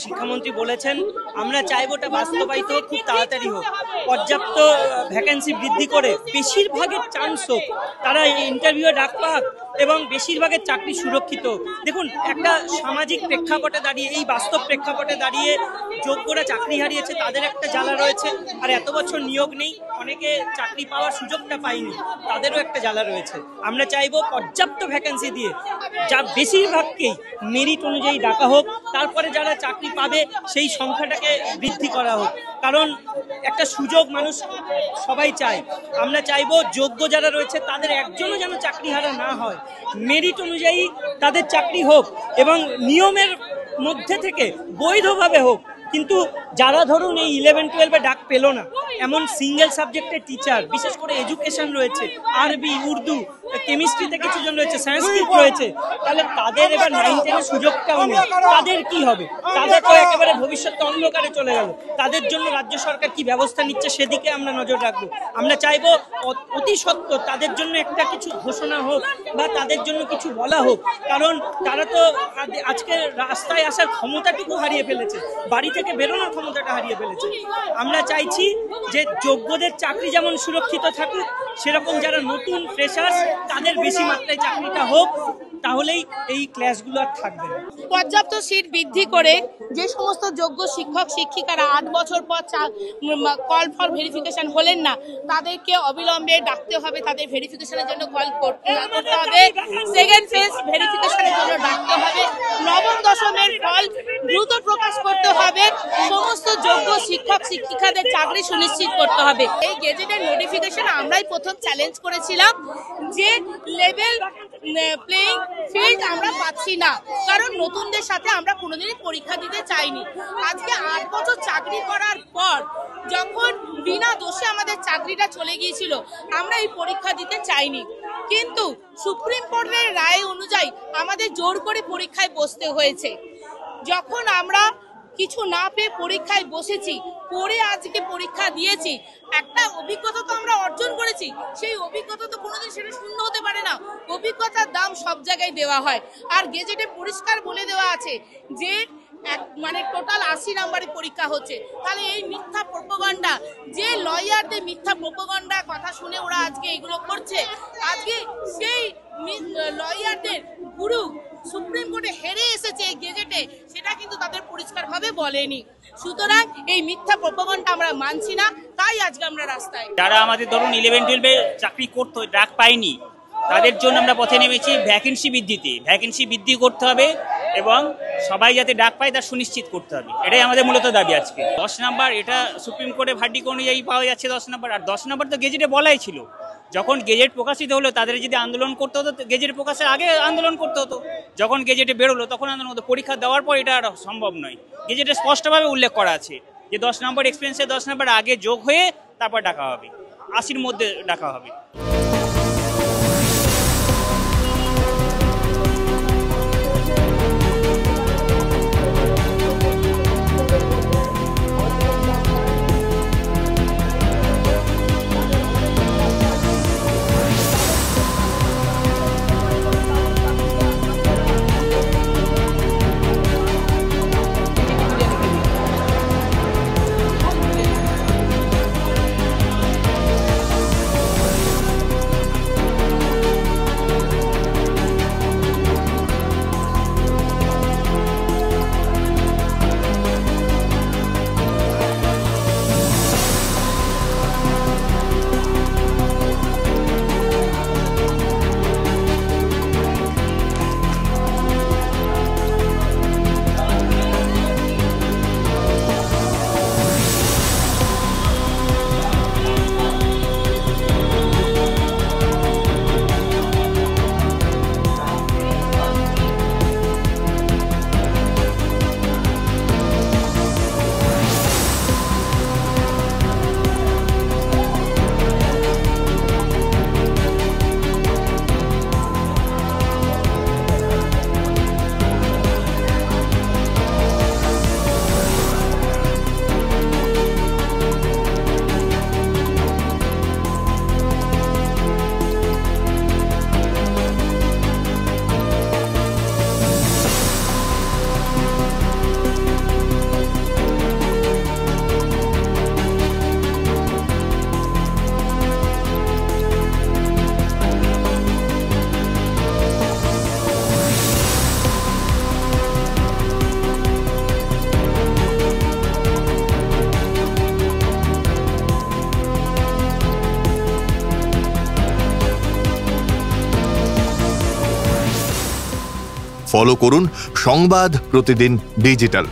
শিক্ষামন্ত্রী বলেছেন, আমরা চাইবোটা বাস্তবায়িত খুব তাড়াতাড়ি হোক, পর্যাপ্ত ভ্যাকেন্সি বৃদ্ধি করে বেশিরভাগের চান্স হোক, তারা ইন্টারভিউয়ে ডাক পাক এবং বেশিরভাগের চাকরি সুরক্ষিত। দেখুন, একটা সামাজিক প্রেক্ষাপটে দাঁড়িয়ে, এই বাস্তব প্রেক্ষাপটে দাঁড়িয়ে যোগ্যরা চাকরি হারিয়েছে, তাদের একটা জ্বালা রয়েছে। আর এত বছর নিয়োগ নেই, অনেকে চাকরি পাওয়ার সুযোগটা পায়নি, তাদেরও একটা জ্বালা রয়েছে। আমরা চাইবো পর্যাপ্ত ভ্যাকেন্সি দিয়ে যা বেশিরভাগকেই মেরিট অনুযায়ী ডাকা হোক, তারপরে যারা চাকরি পাবে সেই সংখ্যাটাকে বৃদ্ধি করা হোক। কারণ একটা সুযোগ মানুষ সবাই চায়। আমরা চাইবো যোগ্য যারা রয়েছে তাদের একজনও যেন চাকরি হারা না হয়, মেরিট অনুযায়ী তাদের চাকরি হোক এবং নিয়মের মধ্যে থেকে বৈধভাবে হোক। কিন্তু যারা ধরুন এই 11-12-এ ডাক পেল না, এমন সিঙ্গেল সাবজেক্টের টিচার, বিশেষ করে এডুকেশন রয়েছে, আরবি, উর্দু, কেমিস্ট্রিতে কিছুজন রয়েছে, সংস্কৃত রয়েছে, তাহলে তাদের এবার 9-10-এর সুযোগটাও নেই। তাদের কি হবে? তাদের তো একেবারে ভবিষ্যৎটা অন্ধকারে চলে গেল। তাদের জন্য রাজ্য সরকার কি ব্যবস্থা নিচ্ছে সেদিকে আমরা নজর রাখবো। আমরা চাইবো অতি সত্বর তাদের জন্য একটা কিছু ঘোষণা হোক বা তাদের জন্য কিছু বলা হোক। কারণ তারা তো আজকে রাস্তায় আসার ক্ষমতাটুকু হারিয়ে ফেলেছে, বাড়ি থেকে বেরোনোর ক্ষমতাটা হারিয়ে ফেলেছে। আমরা চাইছি যে যোগ্যদের চাকরি যেমন সুরক্ষিত থাকুক, সেরকম যারা নতুন ফ্রেশার্স তাদের বেশি মাত্রায় চাকরিটা হোক, তাহলেই এই ক্লাসগুলো আর থাকবে না। পর্যাপ্ত সিট বৃদ্ধি করে যে সমস্ত যোগ্য শিক্ষক শিক্ষিকারা 8 বছর পর কল ফর ভেরিফিকেশন হলেন না, তাদেরকে অবিলম্বে ডাকতে হবে, তাদের ভেরিফিকেশনের জন্য কল করতে হবে, সেকেন্ড ফেজ ভেরিফিকেশনের জন্য ডাকতে হবে, নবম দশমের ফল দ্রুত প্রকাশ করতে হবে, সমস্ত যোগ্য শিক্ষক শিক্ষিকাদের চাকরি সুনিশ্চিত করতে হবে। এই গেজেটের নোটিফিকেশন আমরাই প্রথম চ্যালেঞ্জ করেছিলাম যে লেভেল প্লেইং ফিল্ড আমরা পাচ্ছি না, কারণ নতুনদের সাথে আমরা কোনোদিনই পরীক্ষা দিতে চাইনি। আজকে 8 বছর চাকরি করার পর যখন বিনা দোষে আমাদের চাকরিটা চলে গিয়েছিল, আমরা এই পরীক্ষা দিতে চাইনি, কিন্তু সুপ্রিম কোর্টের রায় অনুযায়ী আমাদের জোর করে পরীক্ষায় বসতে হয়েছে। যখন আমরা কিছু না পেয়ে পরীক্ষায় বসেছি, পরে আজকে পরীক্ষা দিয়েছি, একটা অভিজ্ঞতা তো আমরা অর্জন করেছি, সেই অভিজ্ঞতা তো কোনোদিন সেটা শূন্য হতে পারে না। অভিজ্ঞতার দাম সব জায়গায় দেওয়া হয়। আর গেজেটে পরিষ্কার বলে দেওয়া আছে যে মানে টোটাল 80 নম্বরের পরীক্ষা হচ্ছে। তাহলে এই মিথ্যা প্রোপাগান্ডা, যে লয়ারদের মিথ্যা প্রোপাগান্ডা কথা শুনে ওরা আজকে এগুলো করছে, আজকে সেই লয়ারদের গুরু সুপ্রিম কোর্টে হেরে এসেছে এই গেজেটে, সেটা কিন্তু তাদের পরিষ্কারভাবে বলেনি। সুতরাং এই মিথ্যা প্রোপাগান্ডা আমরা মানছি না, তাই আজকে আমরা রাস্তায়। যারা আমাদের ধরুন 11-12-এ চাকরি করতো, ডাক পায়নি, তাদের জন্য আমরা পথে নেমেছি ভ্যাকেন্সি বৃদ্ধিতে। ভ্যাকেন্সি বৃদ্ধি করতে হবে এবং সবাই যাতে ডাক পায় তা সুনিশ্চিত করতে হবে, এটাই আমাদের মূলত দাবি আজকে। 10 নম্বর এটা সুপ্রিম কোর্টে ভার্ডিক্ট অনুযায়ী পাওয়া যাচ্ছে 10 নম্বর, আর 10 নম্বর তো গেজেটে বলাই ছিল। যখন গেজেট প্রকাশিত হলো, তাদের যদি আন্দোলন করতে হতো, গেজেট প্রকাশের আগে আন্দোলন করতে হতো। যখন গেজেটে বেরোলো তখন আন্দোলন হতো, পরীক্ষা দেওয়ার পর এটা আর সম্ভব নয়। গেজেটে স্পষ্টভাবে উল্লেখ করা আছে যে 10 নম্বর এক্সপিরিয়েন্সে 10 নম্বর আগে যোগ হয়ে তারপর ডাকা হবে, 80-র মধ্যে ডাকা হবে। ফলো করুন সংবাদ প্রতিদিন ডিজিটাল।